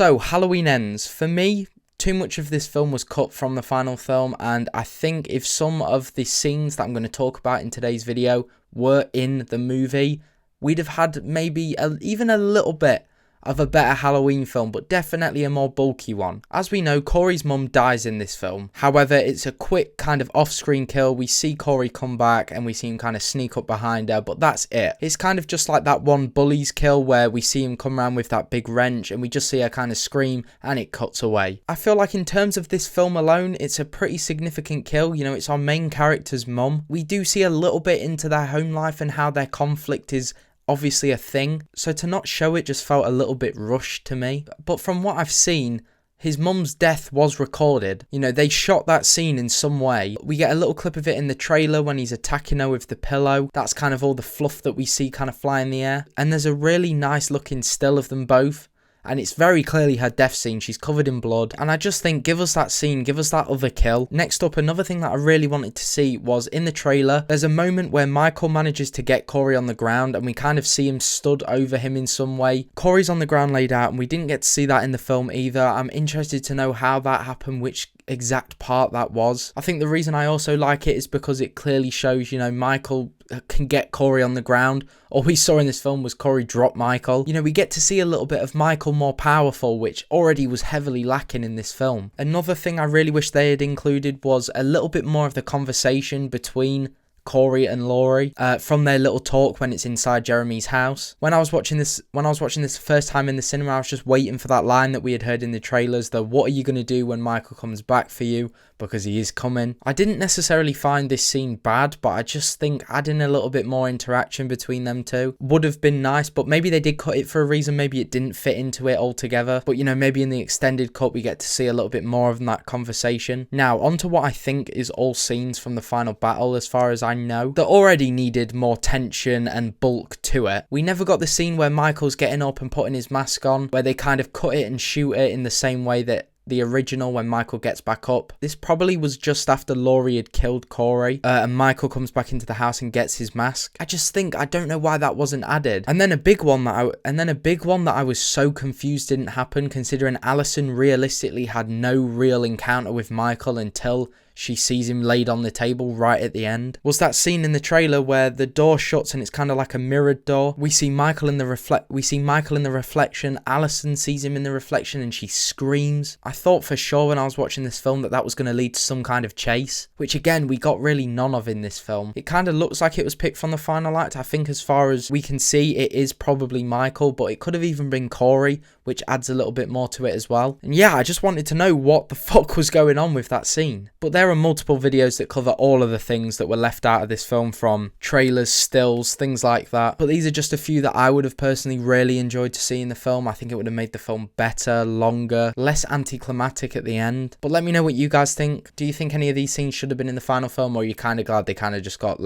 So, Halloween Ends. For me, too much of this film was cut from the final film, and I think if some of the scenes that I'm going to talk about in today's video were in the movie, we'd have had maybe even a little bit of a better Halloween film, but definitely a more bulky one. As we know, Corey's mum dies in this film. However, it's a quick kind of off-screen kill. We see Corey come back and we see him kind of sneak up behind her, but that's it. It's kind of just like that one Bullies kill where we see him come around with that big wrench and we just see her kind of scream and it cuts away. I feel like in terms of this film alone, it's a pretty significant kill. You know, it's our main character's mum. We do see a little bit into their home life and how their conflict is obviously a thing, so to not show it just felt a little bit rushed to me. But from what I've seen, his mum's death was recorded. You know, they shot that scene in some way. We get a little clip of it in the trailer when he's attacking her with the pillow. That's kind of all the fluff that we see kind of fly in the air. And there's a really nice looking still of them both. And it's very clearly her death scene. She's covered in blood. And I just think, give us that scene, give us that other kill. Next up, another thing that I really wanted to see was in the trailer, there's a moment where Michael manages to get Corey on the ground and we kind of see him stood over him in some way. Corey's on the ground laid out and we didn't get to see that in the film either. I'm interested to know how that happened, which exact part that was. I think the reason I also like it is because it clearly shows, you know, Michael can get Corey on the ground. All we saw in this film was Corey drop Michael. You know, we get to see a little bit of Michael more powerful, which already was heavily lacking in this film. Another thing I really wish they had included was a little bit more of the conversation between Corey and Laurie from their little talk when it's inside Jeremy's house. When I was watching this first time in the cinema, I was just waiting for that line that we had heard in the trailers, the "what are you going to do when Michael comes back for you?" because he is coming. I didn't necessarily find this scene bad, but I just think adding a little bit more interaction between them two would have been nice, but maybe they did cut it for a reason. Maybe it didn't fit into it altogether, but you know, maybe in the extended cut we get to see a little bit more of that conversation. Now, on to what I think is all scenes from the final battle as far as I know that already needed more tension and bulk to it. We never got the scene where Michael's getting up and putting his mask on, where they kind of cut it and shoot it in the same way that the original when Michael gets back up. This probably was just after Laurie had killed Corey and Michael comes back into the house and gets his mask. I don't know why that wasn't added. And then a big one that I was so confused didn't happen, considering Allison realistically had no real encounter with Michael until she sees him laid on the table right at the end, was that scene in the trailer where the door shuts and it's kind of like a mirrored door. We see Michael in the reflection. Allison sees him in the reflection and she screams. I thought for sure when I was watching this film that was going to lead to some kind of chase, which again we got really none of in this film. It kind of looks like it was picked from the final act. I think as far as we can see, it is probably Michael, but it could have even been Corey, which adds a little bit more to it as well. And yeah, I just wanted to know what the fuck was going on with that scene. But there are multiple videos that cover all of the things that were left out of this film, from trailers, stills, things like that. But these are just a few that I would have personally really enjoyed to see in the film. I think it would have made the film better, longer, less anticlimactic at the end. But let me know what you guys think. Do you think any of these scenes should have been in the final film, or are you kind of glad they kind of just got